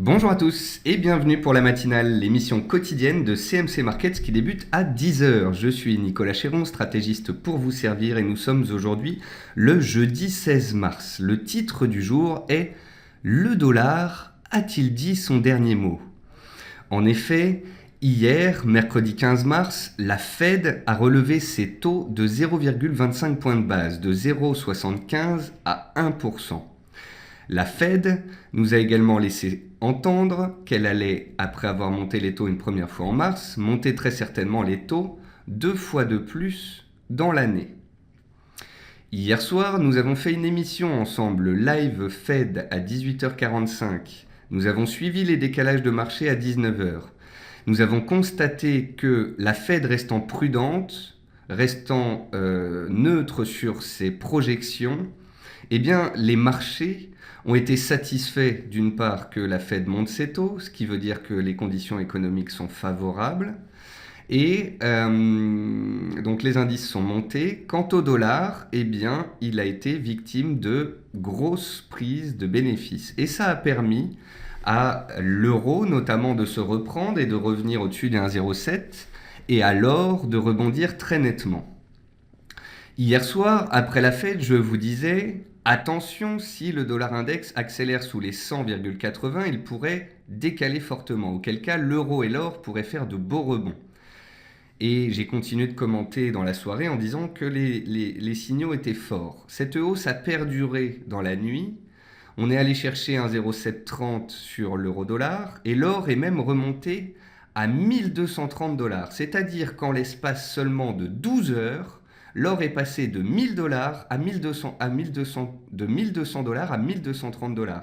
Bonjour à tous et bienvenue pour la matinale, l'émission quotidienne de CMC Markets qui débute à 10 heures. Je suis Nicolas Chéron, stratégiste pour vous servir et nous sommes aujourd'hui le jeudi 16 mars. Le titre du jour est « Le dollar a-t-il dit son dernier mot ?» En effet, hier, mercredi 15 mars, la Fed a relevé ses taux de 0,25 points de base, de 0,75 à 1%. La Fed nous a également laissé entendre qu'elle allait, après avoir monté les taux une première fois en mars, monter très certainement les taux 2 fois de plus dans l'année. Hier soir, nous avons fait une émission ensemble, le live Fed à 18h45. Nous avons suivi les décalages de marché à 19h. Nous avons constaté que la Fed restant prudente, restant neutre sur ses projections, eh bien, les marchés ont été satisfaits d'une part que la Fed monte ses taux, ce qui veut dire que les conditions économiques sont favorables. Et donc les indices sont montés. Quant au dollar, eh bien, il a été victime de grosses prises de bénéfices. Et ça a permis à l'euro notamment de se reprendre et de revenir au-dessus des 1,07 et à l'or de rebondir très nettement. Hier soir, après la Fed, je vous disais, attention, si le dollar index accélère sous les 100,80, il pourrait décaler fortement, auquel cas l'euro et l'or pourraient faire de beaux rebonds. Et j'ai continué de commenter dans la soirée en disant que les signaux étaient forts. Cette hausse a perduré dans la nuit. On est allé chercher un 0,730 sur l'euro-dollar et l'or est même remonté à 1230 $. C'est-à-dire qu'en l'espace seulement de 12 heures, l'or est passé de 1000 dollars à 1200, de 1200 dollars à 1230 $.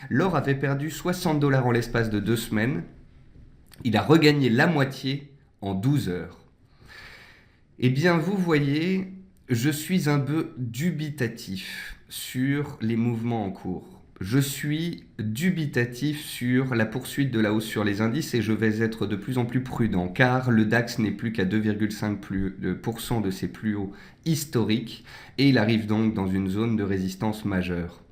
L'or avait perdu 60 $ en l'espace de 2 semaines. Il a regagné la moitié en 12 heures. Eh bien, vous voyez, je suis un peu dubitatif sur les mouvements en cours. Je suis dubitatif sur la poursuite de la hausse sur les indices et je vais être de plus en plus prudent car le DAX n'est plus qu'à 2,5% de ses plus hauts historiques et il arrive donc dans une zone de résistance majeure.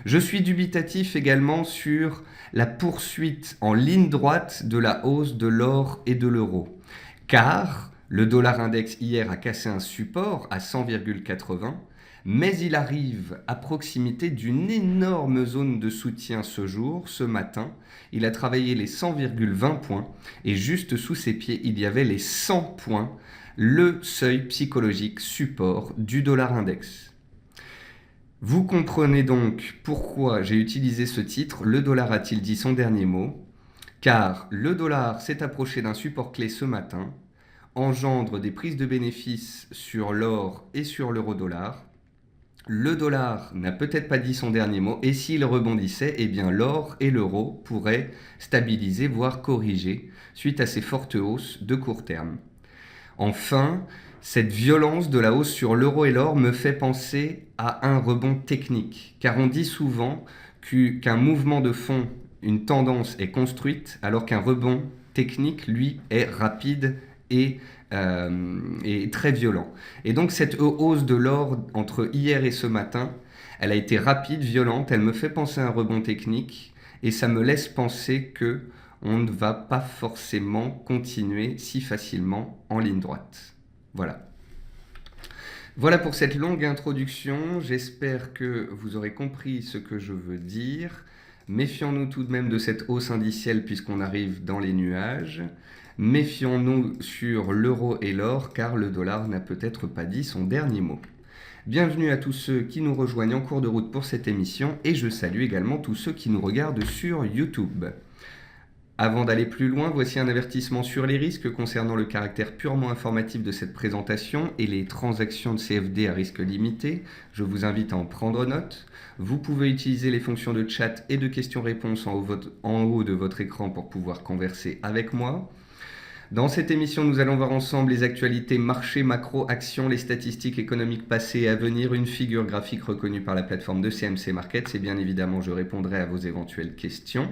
Je suis dubitatif également sur la poursuite en ligne droite de la hausse de l'or et de l'euro car le dollar index hier a cassé un support à 100,80, mais il arrive à proximité d'une énorme zone de soutien ce matin. Il a travaillé les 100,20 points et juste sous ses pieds, il y avait les 100 points, le seuil psychologique support du dollar index. Vous comprenez donc pourquoi j'ai utilisé ce titre, le dollar a-t-il dit son dernier mot ? Car le dollar s'est approché d'un support clé ce matin, engendre des prises de bénéfices sur l'or et sur l'euro-dollar. Le dollar n'a peut-être pas dit son dernier mot et s'il rebondissait, eh bien l'or et l'euro pourraient stabiliser, voire corriger suite à ces fortes hausses de court terme. Enfin, cette violence de la hausse sur l'euro et l'or me fait penser à un rebond technique, car on dit souvent qu'un mouvement de fond, une tendance est construite, alors qu'un rebond technique, lui, est rapide et très violent. Et donc cette hausse de l'or entre hier et ce matin, elle a été rapide, violente, elle me fait penser à un rebond technique et ça me laisse penser que on ne va pas forcément continuer si facilement en ligne droite. Voilà. Voilà pour cette longue introduction. J'espère que vous aurez compris ce que je veux dire. Méfions-nous tout de même de cette hausse indicielle puisqu'on arrive dans les nuages. Méfions-nous sur l'euro et l'or car le dollar n'a peut-être pas dit son dernier mot. Bienvenue à tous ceux qui nous rejoignent en cours de route pour cette émission et je salue également tous ceux qui nous regardent sur YouTube. Avant d'aller plus loin, voici un avertissement sur les risques concernant le caractère purement informatif de cette présentation et les transactions de CFD à risque limité. Je vous invite à en prendre note. Vous pouvez utiliser les fonctions de chat et de questions-réponses en haut de votre écran pour pouvoir converser avec moi. Dans cette émission, nous allons voir ensemble les actualités marché, macro, actions, les statistiques économiques passées et à venir, une figure graphique reconnue par la plateforme de CMC Markets et bien évidemment, je répondrai à vos éventuelles questions.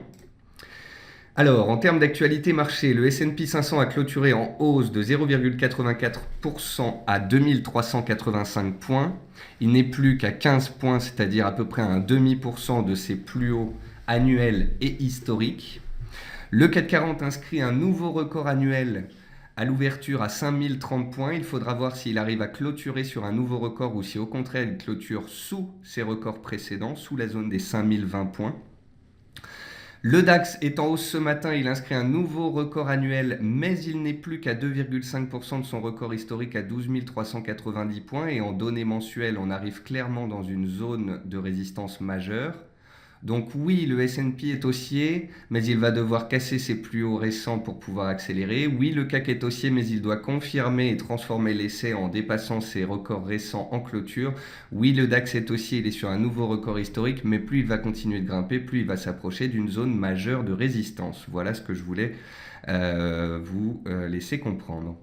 Alors, en termes d'actualité marché, le S&P 500 a clôturé en hausse de 0,84% à 2385 points. Il n'est plus qu'à 15 points, c'est-à-dire à peu près un demi% de ses plus hauts annuels et historiques. Le CAC 40 inscrit un nouveau record annuel à l'ouverture à 5030 points. Il faudra voir s'il arrive à clôturer sur un nouveau record ou si au contraire il clôture sous ses records précédents, sous la zone des 5020 points. Le DAX est en hausse ce matin, il inscrit un nouveau record annuel, mais il n'est plus qu'à 2,5% de son record historique à 12 390 points. Et en données mensuelles, on arrive clairement dans une zone de résistance majeure. Donc oui, le S&P est haussier, mais il va devoir casser ses plus hauts récents pour pouvoir accélérer. Oui, le CAC est haussier, mais il doit confirmer et transformer l'essai en dépassant ses records récents en clôture. Oui, le DAX est haussier, il est sur un nouveau record historique, mais plus il va continuer de grimper, plus il va s'approcher d'une zone majeure de résistance. Voilà ce que je voulais vous laisser comprendre.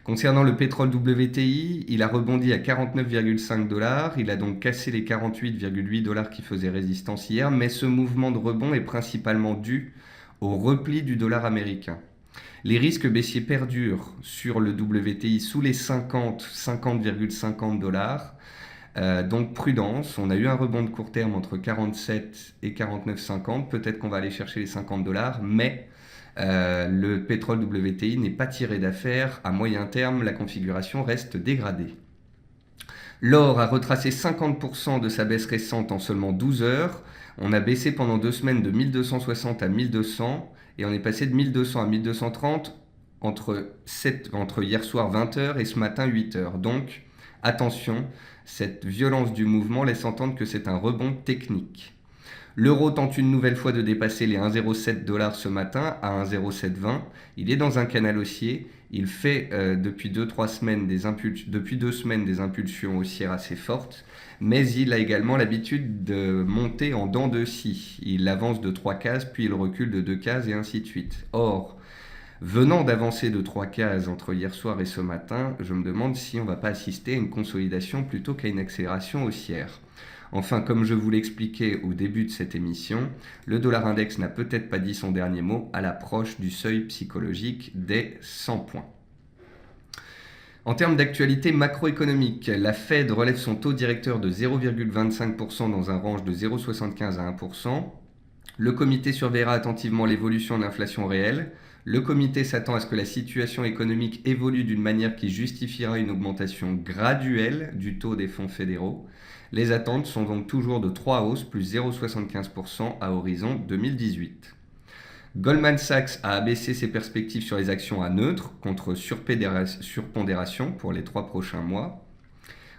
Concernant le pétrole WTI, il a rebondi à 49,5 $. Il a donc cassé les 48,8 $ qui faisaient résistance hier, mais ce mouvement de rebond est principalement dû au repli du dollar américain. Les risques baissiers perdurent sur le WTI sous les 50,50 $. Donc prudence, on a eu un rebond de court terme entre 47 et 49,50. Peut-être qu'on va aller chercher les 50 $, mais le pétrole WTI n'est pas tiré d'affaire. À moyen terme, la configuration reste dégradée. L'or a retracé 50% de sa baisse récente en seulement 12 heures. On a baissé pendant 2 semaines de 1260 à 1200 et on est passé de 1200 à 1230 entre hier soir 20h et ce matin 8h. Donc attention, cette violence du mouvement laisse entendre que c'est un rebond technique. L'euro tente une nouvelle fois de dépasser les 1,07 $ ce matin à 1,0720. Il est dans un canal haussier. Il fait depuis 2 semaines des impulsions haussières assez fortes. Mais il a également l'habitude de monter en dents de scie. Il avance de 3 cases, puis il recule de 2 cases et ainsi de suite. Or, venant d'avancer de 3 cases entre hier soir et ce matin, je me demande si on ne va pas assister à une consolidation plutôt qu'à une accélération haussière. Enfin, comme je vous l'expliquais au début de cette émission, le dollar index n'a peut-être pas dit son dernier mot à l'approche du seuil psychologique des 100 points. En termes d'actualité macroéconomique, la Fed relève son taux directeur de 0,25% dans un range de 0,75 à 1%. Le comité surveillera attentivement l'évolution de l'inflation réelle. Le comité s'attend à ce que la situation économique évolue d'une manière qui justifiera une augmentation graduelle du taux des fonds fédéraux. Les attentes sont donc toujours de 3 hausses plus 0,75% à horizon 2018. Goldman Sachs a abaissé ses perspectives sur les actions à neutre contre surpondération pour les 3 prochains mois.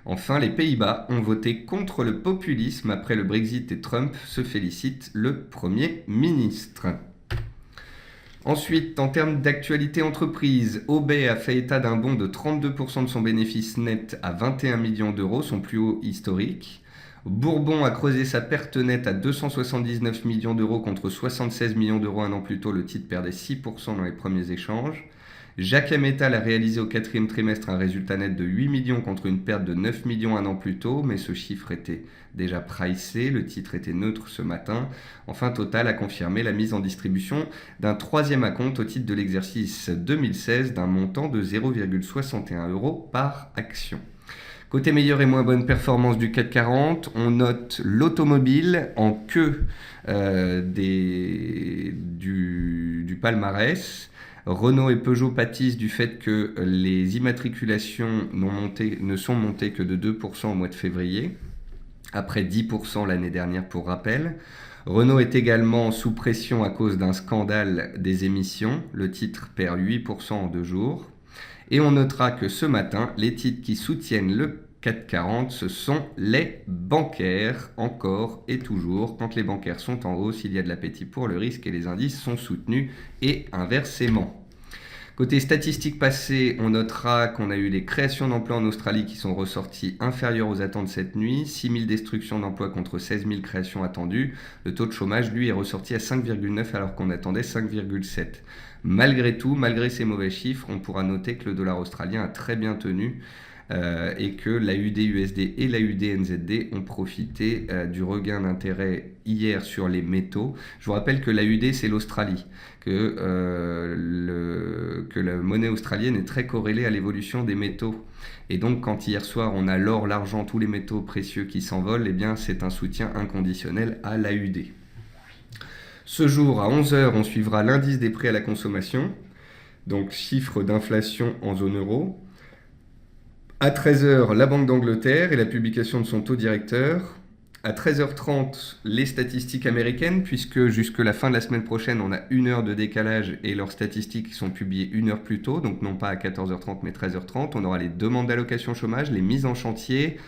Enfin, les Pays-Bas ont voté contre le populisme après le Brexit et Trump se félicite le Premier ministre. Ensuite, en termes d'actualité entreprise, Obey a fait état d'un bond de 32% de son bénéfice net à 21 millions d'euros, son plus haut historique. Bourbon a creusé sa perte nette à 279 millions d'euros contre 76 millions d'euros un an plus tôt. Le titre perdait 6% dans les premiers échanges. Jacquet Metal a réalisé au 4e trimestre un résultat net de 8 millions contre une perte de 9 millions un an plus tôt, mais ce chiffre était déjà pricé, le titre était neutre ce matin. Enfin, Total a confirmé la mise en distribution d'un 3e acompte au titre de l'exercice 2016 d'un montant de 0,61 € par action. Côté meilleure et moins bonne performance du CAC 40, on note l'automobile en queue du palmarès. Renault et Peugeot pâtissent du fait que les immatriculations ne sont montées que de 2% au mois de février, après 10% l'année dernière pour rappel. Renault est également sous pression à cause d'un scandale des émissions. Le titre perd 8% en 2 jours. Et on notera que ce matin, les titres qui soutiennent le CAC 40, ce sont les bancaires, encore et toujours. Quand les bancaires sont en hausse, il y a de l'appétit pour le risque et les indices sont soutenus et inversement. Côté statistiques passées, on notera qu'on a eu les créations d'emplois en Australie qui sont ressorties inférieures aux attentes cette nuit, 6 000 destructions d'emplois contre 16 000 créations attendues. Le taux de chômage, lui, est ressorti à 5,9 alors qu'on attendait 5,7. Malgré tout, malgré ces mauvais chiffres, on pourra noter que le dollar australien a très bien tenu et que l'AUD-USD et l'AUD-NZD ont profité du regain d'intérêt hier sur les métaux. Je vous rappelle que l'AUD, c'est l'Australie, que la monnaie australienne est très corrélée à l'évolution des métaux. Et donc, quand hier soir, on a l'or, l'argent, tous les métaux précieux qui s'envolent, eh bien, c'est un soutien inconditionnel à l'AUD. Ce jour, à 11 h, on suivra l'indice des prix à la consommation, donc chiffre d'inflation en zone euro. À 13 h, la Banque d'Angleterre et la publication de son taux directeur. À 13 h 30, les statistiques américaines, puisque jusque la fin de la semaine prochaine, on a 1 heure de décalage et leurs statistiques sont publiées 1 heure plus tôt, donc non pas à 14 h 30 mais 13 h 30. On aura les demandes d'allocation chômage, les mises en chantier,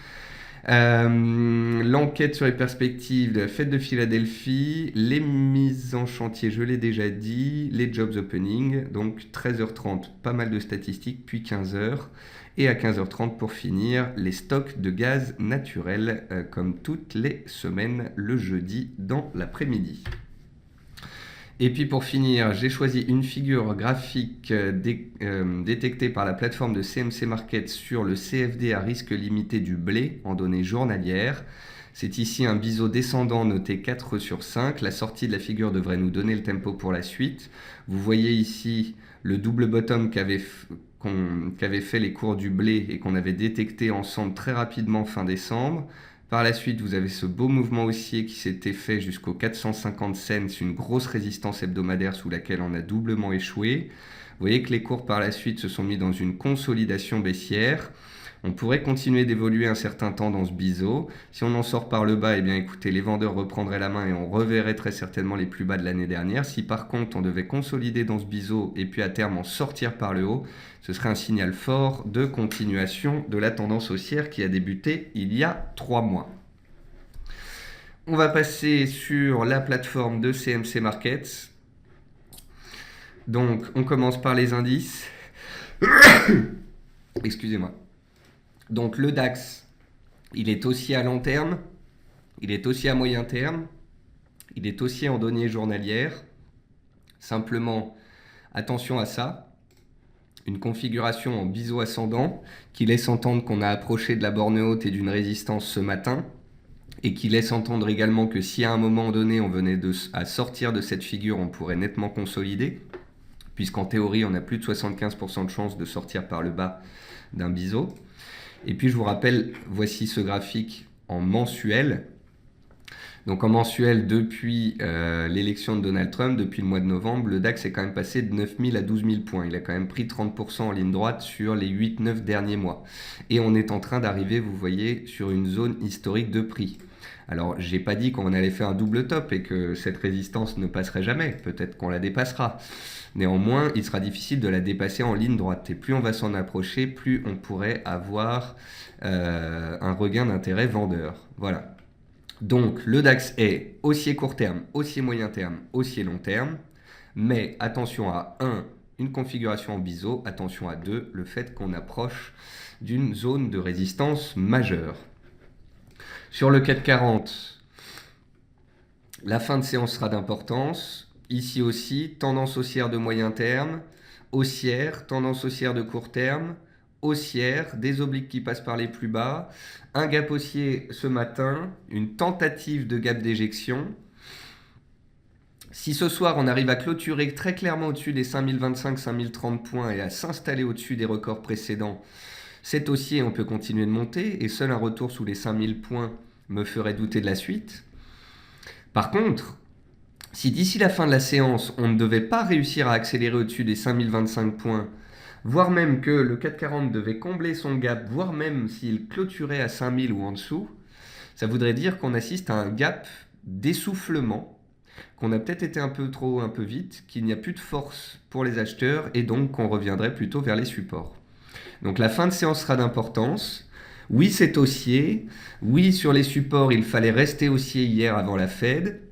l'enquête sur les perspectives de la fête de Philadelphie, les mises en chantier, je l'ai déjà dit, les jobs opening, donc 13 h 30, pas mal de statistiques, puis 15 h. Et à 15 h 30 pour finir, les stocks de gaz naturel, comme toutes les semaines, le jeudi dans l'après-midi. Et puis pour finir, j'ai choisi une figure graphique détectée par la plateforme de CMC Markets sur le CFD à risque limité du blé en données journalières. C'est ici un biseau descendant noté 4 sur 5. La sortie de la figure devrait nous donner le tempo pour la suite. Vous voyez ici le double bottom qu'avaient fait les cours du blé et qu'on avait détecté ensemble très rapidement fin décembre. Par la suite, vous avez ce beau mouvement haussier qui s'était fait jusqu'aux 450 cents, une grosse résistance hebdomadaire sous laquelle on a doublement échoué. Vous voyez que les cours par la suite se sont mis dans une consolidation baissière. On pourrait continuer d'évoluer un certain temps dans ce biseau. Si on en sort par le bas, eh bien écoutez, les vendeurs reprendraient la main et on reverrait très certainement les plus bas de l'année dernière. Si par contre on devait consolider dans ce biseau et puis à terme en sortir par le haut, ce serait un signal fort de continuation de la tendance haussière qui a débuté il y a 3 mois. On va passer sur la plateforme de CMC Markets. Donc on commence par les indices. Excusez-moi. Donc le DAX, il est haussier à long terme, il est haussier à moyen terme, il est haussier en données journalières. Simplement, attention à ça, une configuration en biseau ascendant qui laisse entendre qu'on a approché de la borne haute et d'une résistance ce matin et qui laisse entendre également que si à un moment donné on venait à sortir de cette figure, on pourrait nettement consolider, puisqu'en théorie on a plus de 75% de chances de sortir par le bas d'un biseau. Et puis je vous rappelle, voici ce graphique en mensuel. Donc en mensuel, depuis l'élection de Donald Trump, depuis le mois de novembre, le DAX est quand même passé de 9 000 à 12 000 points. Il a quand même pris 30% en ligne droite sur les 8-9 derniers mois. Et on est en train d'arriver, vous voyez, sur une zone historique de prix. Alors, j'ai pas dit qu'on allait faire un double top et que cette résistance ne passerait jamais. Peut-être qu'on la dépassera. Néanmoins, il sera difficile de la dépasser en ligne droite. Et plus on va s'en approcher, plus on pourrait avoir un regain d'intérêt vendeur. Voilà. Donc, le DAX est haussier court terme, haussier moyen terme, haussier long terme. Mais attention à 1, une configuration en biseau. Attention à 2, le fait qu'on approche d'une zone de résistance majeure. Sur le CAC 40, la fin de séance sera d'importance. Ici aussi, tendance haussière de moyen terme, haussière, tendance haussière de court terme, haussière, des obliques qui passent par les plus bas, un gap haussier ce matin, une tentative de gap d'éjection. Si ce soir on arrive à clôturer très clairement au-dessus des 5025-5030 points et à s'installer au-dessus des records précédents, c'est haussier, on peut continuer de monter et seul un retour sous les 5000 points me ferait douter de la suite. Par contre, si d'ici la fin de la séance, on ne devait pas réussir à accélérer au-dessus des 5025 points, voire même que le CAC 40 devait combler son gap, voire même s'il clôturait à 5000 ou en dessous, ça voudrait dire qu'on assiste à un gap d'essoufflement, qu'on a peut-être été un peu trop, un peu vite, qu'il n'y a plus de force pour les acheteurs et donc qu'on reviendrait plutôt vers les supports. Donc la fin de séance sera d'importance. Oui, c'est haussier. Oui, sur les supports, il fallait rester haussier hier avant la Fed,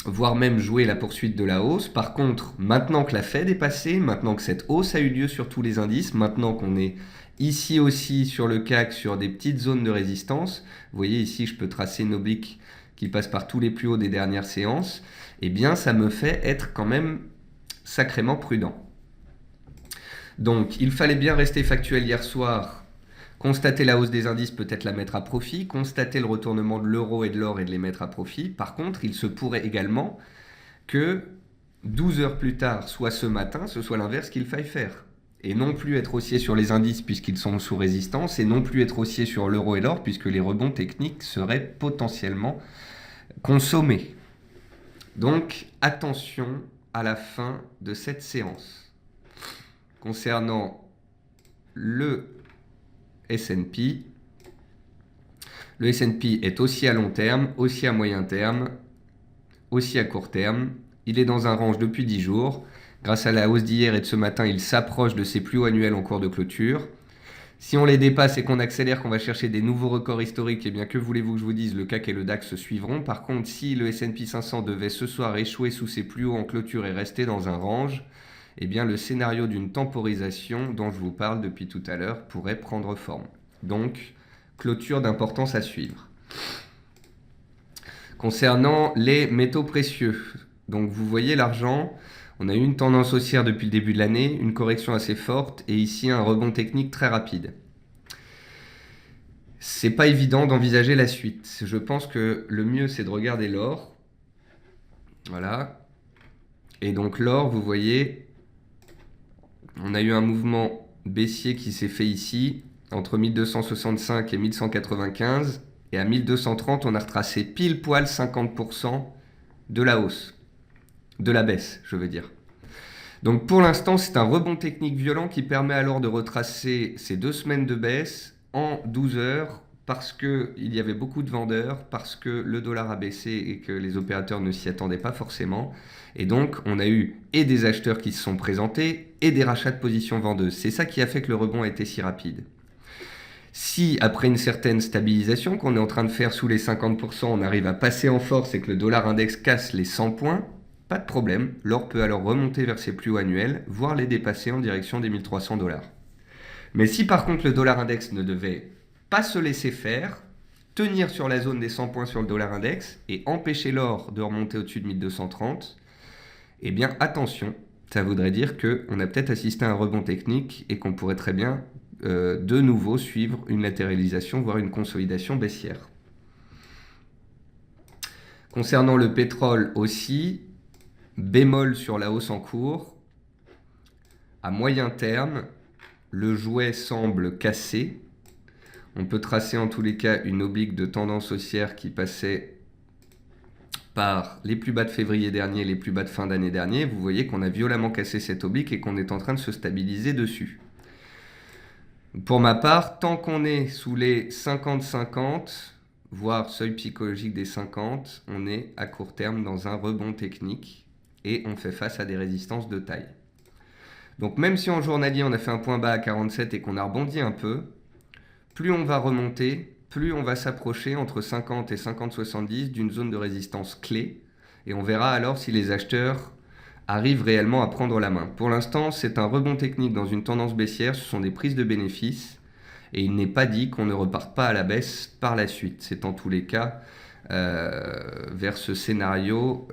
voire même jouer la poursuite de la hausse. Par contre, maintenant que la Fed est passée, maintenant que cette hausse a eu lieu sur tous les indices, maintenant qu'on est ici aussi sur le CAC, sur des petites zones de résistance, vous voyez ici, je peux tracer une oblique qui passe par tous les plus hauts des dernières séances, eh bien, ça me fait être quand même sacrément prudent. Donc, il fallait bien rester factuel hier soir Constater la hausse des indices, peut-être la mettre à profit. Constater le retournement de l'euro et de l'or et de les mettre à profit. Par contre, il se pourrait également que 12 heures plus tard, soit ce matin, ce soit l'inverse qu'il faille faire. Et non plus être haussier sur les indices puisqu'ils sont sous résistance, et non plus être haussier sur l'euro et l'or puisque les rebonds techniques seraient potentiellement consommés. Donc attention à la fin de cette séance. Concernant le S&P, le S&P est aussi à long terme, aussi à moyen terme, aussi à court terme. Il est dans un range depuis 10 jours. Grâce à la hausse d'hier et de ce matin, il s'approche de ses plus hauts annuels en cours de clôture. Si on les dépasse et qu'on accélère, qu'on va chercher des nouveaux records historiques, eh bien que voulez-vous que je vous dise, le CAC et le DAX suivront. Par contre, si le S&P 500 devait ce soir échouer sous ses plus hauts en clôture et rester dans un range, eh bien le scénario d'une temporisation dont je vous parle depuis tout à l'heure pourrait prendre forme. Donc, clôture d'importance à suivre. Concernant les métaux précieux, donc vous voyez l'argent, on a eu une tendance haussière depuis le début de l'année, une correction assez forte et ici un rebond technique très rapide. C'est pas évident d'envisager la suite. Je pense que le mieux c'est de regarder l'or. Voilà. Et donc l'or, vous voyez, on a eu un mouvement baissier qui s'est fait ici entre 1265 et 1195. Et à 1230, on a retracé pile poil 50% de la hausse. De la baisse, je veux dire. Donc pour l'instant, c'est un rebond technique violent qui permet alors de retracer ces 2 semaines de baisse en 12 heures parce qu'il y avait beaucoup de vendeurs, parce que le dollar a baissé et que les opérateurs ne s'y attendaient pas forcément. Et donc, on a eu et des acheteurs qui se sont présentés et des rachats de positions vendeuses. C'est ça qui a fait que le rebond a été si rapide. Si, après une certaine stabilisation qu'on est en train de faire sous les 50%, on arrive à passer en force et que le dollar index casse les 100 points, pas de problème, l'or peut alors remonter vers ses plus hauts annuels, voire les dépasser en direction des 1300 $. Mais si par contre le dollar index ne devait pas se laisser faire, tenir sur la zone des 100 points sur le dollar index et empêcher l'or de remonter au-dessus de 1230, eh bien attention, ça voudrait dire qu'on a peut-être assisté à un rebond technique et qu'on pourrait très bien de nouveau suivre une latéralisation, voire une consolidation baissière. Concernant le pétrole aussi, bémol sur la hausse en cours. À moyen terme, le jouet semble cassé. On peut tracer en tous les cas une oblique de tendance haussière qui passait par les plus bas de février dernier, les plus bas de fin d'année dernier. Vous voyez qu'on a violemment cassé cette oblique et qu'on est en train de se stabiliser dessus. Pour ma part, tant qu'on est sous les 50-50, voire seuil psychologique des 50, on est à court terme dans un rebond technique et on fait face à des résistances de taille. Donc même si en journalier on a fait un point bas à 47 et qu'on a rebondi un peu, plus on va remonter, plus on va s'approcher entre 50 et 50-70 d'une zone de résistance clé et on verra alors si les acheteurs arrive réellement à prendre la main. Pour l'instant, c'est un rebond technique dans une tendance baissière, ce sont des prises de bénéfices, et il n'est pas dit qu'on ne reparte pas à la baisse par la suite. C'est en tous les cas vers ce scénario,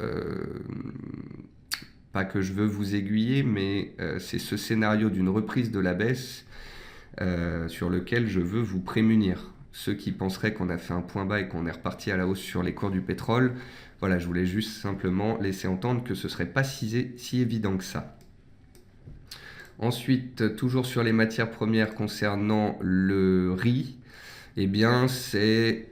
pas que je veux vous aiguiller, mais c'est ce scénario d'une reprise de la baisse sur lequel je veux vous prémunir. Ceux qui penseraient qu'on a fait un point bas et qu'on est reparti à la hausse sur les cours du pétrole, voilà, je voulais juste simplement laisser entendre que ce ne serait pas si évident que ça. Ensuite, toujours sur les matières premières concernant le riz, eh bien c'est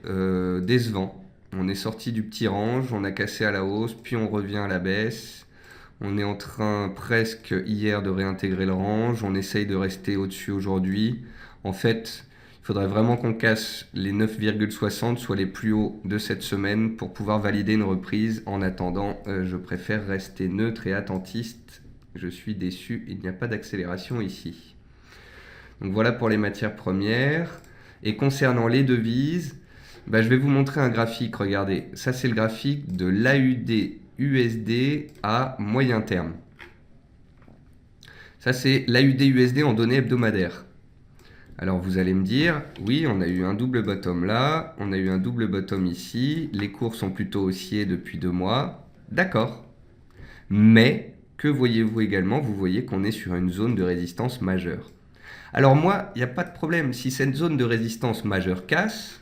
décevant. On est sorti du petit range, on a cassé à la hausse, puis on revient à la baisse. On est en train presque hier de réintégrer le range, on essaye de rester au-dessus aujourd'hui. En fait, il faudrait vraiment qu'on casse les 9,60, soit les plus hauts de cette semaine, pour pouvoir valider une reprise. En attendant, je préfère rester neutre et attentiste. Je suis déçu, il n'y a pas d'accélération ici. Donc voilà pour les matières premières. Et concernant les devises, je vais vous montrer un graphique. Regardez, ça c'est le graphique de l'AUD-USD à moyen terme. Ça c'est l'AUD-USD en données hebdomadaires. Alors vous allez me dire, oui, on a eu un double bottom là, on a eu un double bottom ici, les cours sont plutôt haussiers depuis 2 mois, d'accord. Mais, que voyez-vous également? Vous voyez qu'on est sur une zone de résistance majeure. Alors moi, il n'y a pas de problème. Si cette zone de résistance majeure casse,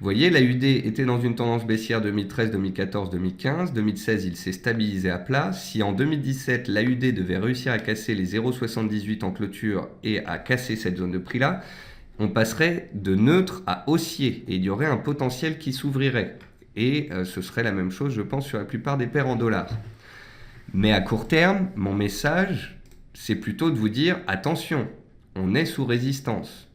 vous voyez, l'AUD était dans une tendance baissière 2013, 2014, 2015. 2016, il s'est stabilisé à plat. Si en 2017, l'AUD devait réussir à casser les 0,78 en clôture et à casser cette zone de prix-là, on passerait de neutre à haussier et il y aurait un potentiel qui s'ouvrirait. Et ce serait la même chose, je pense, sur la plupart des paires en dollars. Mais à court terme, mon message, c'est plutôt de vous dire, attention, on est sous résistance.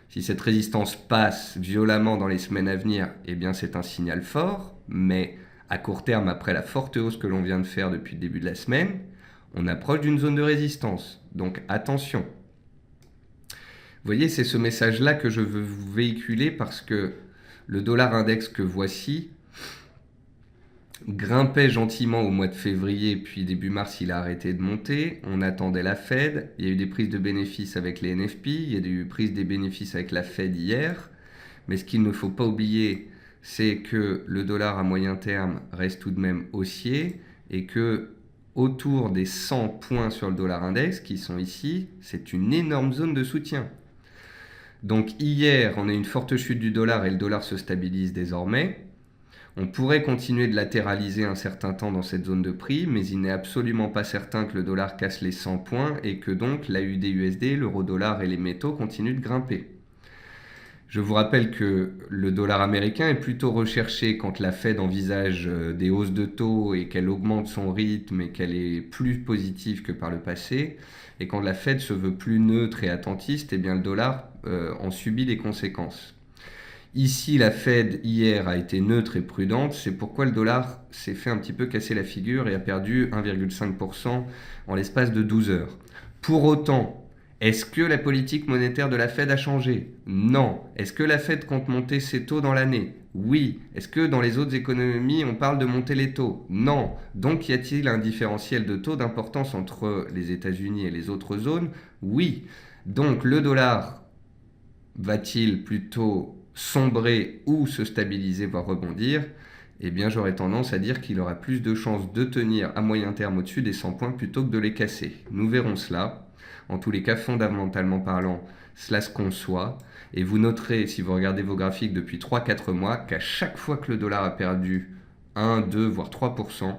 Si cette résistance passe violemment dans les semaines à venir, eh bien c'est un signal fort, mais à court terme, après la forte hausse que l'on vient de faire depuis le début de la semaine, on approche d'une zone de résistance. Donc attention. Vous voyez, c'est ce message-là que je veux vous véhiculer parce que le dollar index que voici grimpait gentiment au mois de février, puis début mars, il a arrêté de monter. On attendait la Fed. Il y a eu des prises de bénéfices avec les NFP. Il y a eu des prises des bénéfices avec la Fed hier. Mais ce qu'il ne faut pas oublier, c'est que le dollar à moyen terme reste tout de même haussier et que autour des 100 points sur le dollar index qui sont ici, c'est une énorme zone de soutien. Donc hier, on a une forte chute du dollar et le dollar se stabilise désormais. On pourrait continuer de latéraliser un certain temps dans cette zone de prix, mais il n'est absolument pas certain que le dollar casse les 100 points et que donc l'AUD-USD, l'euro-dollar et les métaux continuent de grimper. Je vous rappelle que le dollar américain est plutôt recherché quand la Fed envisage des hausses de taux et qu'elle augmente son rythme et qu'elle est plus positive que par le passé. Et quand la Fed se veut plus neutre et attentiste, eh bien le dollar en subit les conséquences. Ici, la Fed, hier, a été neutre et prudente. C'est pourquoi le dollar s'est fait un petit peu casser la figure et a perdu 1,5% en l'espace de 12 heures. Pour autant, est-ce que la politique monétaire de la Fed a changé? Non. Est-ce que la Fed compte monter ses taux dans l'année? Oui. Est-ce que dans les autres économies, on parle de monter les taux? Non. Donc, y a-t-il un différentiel de taux d'importance entre les États-Unis et les autres zones? Oui. Donc, le dollar va-t-il plutôt sombrer ou se stabiliser, voire rebondir? Eh bien, j'aurais tendance à dire qu'il aura plus de chances de tenir à moyen terme au-dessus des 100 points plutôt que de les casser. Nous verrons cela. En tous les cas, fondamentalement parlant, cela se conçoit. Et vous noterez, si vous regardez vos graphiques depuis 3-4 mois, qu'à chaque fois que le dollar a perdu 1, 2, voire 3%,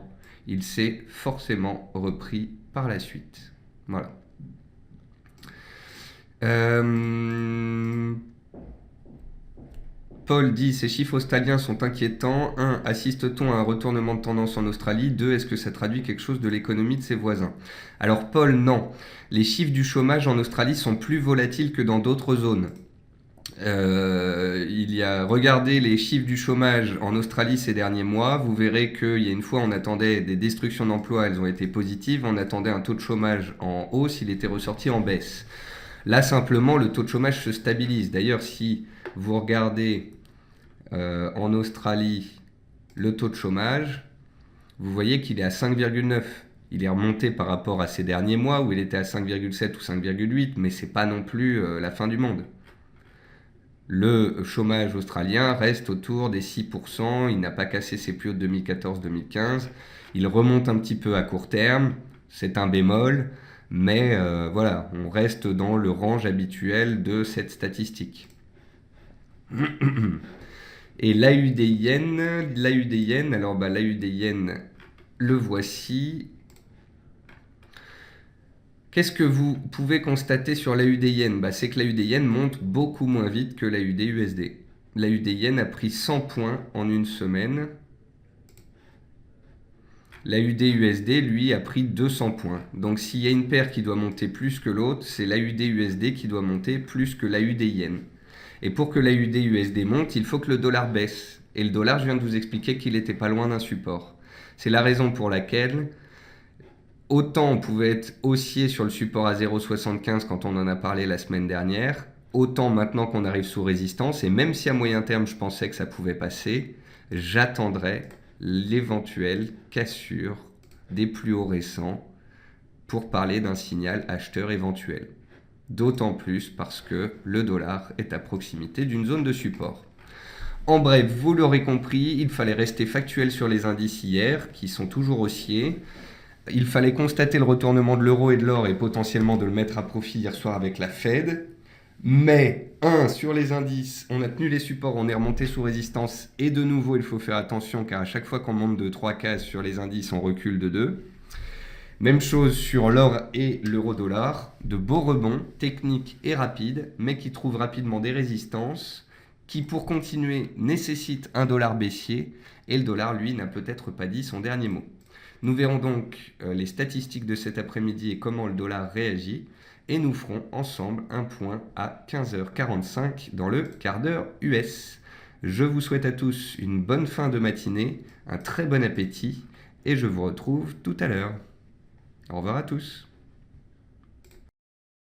il s'est forcément repris par la suite. Voilà. Paul dit, ces chiffres australiens sont inquiétants. 1. Assiste-t-on à un retournement de tendance en Australie? 2. Est-ce que ça traduit quelque chose de l'économie de ses voisins? Alors Paul, non. Les chiffres du chômage en Australie sont plus volatiles que dans d'autres zones. Regardez les chiffres du chômage en Australie ces derniers mois. Vous verrez qu'il y a une fois, on attendait des destructions d'emplois, elles ont été positives. On attendait un taux de chômage en hausse, il était ressorti en baisse. Là, simplement, le taux de chômage se stabilise. D'ailleurs, si vous regardez en Australie le taux de chômage, vous voyez qu'il est à 5,9. Il est remonté par rapport à ces derniers mois où il était à 5,7 ou 5,8, mais c'est pas non plus la fin du monde. Le chômage australien reste autour des 6%, il n'a pas cassé ses plus hauts de 2014-2015, il remonte un petit peu à court terme, c'est un bémol, mais voilà, on reste dans le range habituel de cette statistique. Et l'AUD yen, alors l'AUD yen, le voici. Qu'est-ce que vous pouvez constater sur l'AUD yen? C'est que l'AUD yen monte beaucoup moins vite que l'AUD USD. L'AUD yen a pris 100 points en une semaine. L'AUD USD, lui, a pris 200 points. Donc s'il y a une paire qui doit monter plus que l'autre, c'est l'AUD USD qui doit monter plus que l'AUD yen. Et pour que l'AUD USD monte, il faut que le dollar baisse. Et le dollar, je viens de vous expliquer qu'il n'était pas loin d'un support. C'est la raison pour laquelle, autant on pouvait être haussier sur le support à 0,75 quand on en a parlé la semaine dernière, autant maintenant qu'on arrive sous résistance, et même si à moyen terme je pensais que ça pouvait passer, j'attendrai l'éventuelle cassure des plus hauts récents pour parler d'un signal acheteur éventuel. D'autant plus parce que le dollar est à proximité d'une zone de support. En bref, vous l'aurez compris, il fallait rester factuel sur les indices hier, qui sont toujours haussiers. Il fallait constater le retournement de l'euro et de l'or et potentiellement de le mettre à profit hier soir avec la Fed. Mais, sur les indices, on a tenu les supports, on est remonté sous résistance. Et de nouveau, il faut faire attention car à chaque fois qu'on monte de 3 cases sur les indices, on recule de 2. Même chose sur l'or et l'euro-dollar. De beaux rebonds, techniques et rapides, mais qui trouvent rapidement des résistances qui, pour continuer, nécessitent un dollar baissier. Et le dollar, lui, n'a peut-être pas dit son dernier mot. Nous verrons donc les statistiques de cet après-midi et comment le dollar réagit. Et nous ferons ensemble un point à 15h45 dans le quart d'heure US. Je vous souhaite à tous une bonne fin de matinée, un très bon appétit et je vous retrouve tout à l'heure. Au revoir à tous.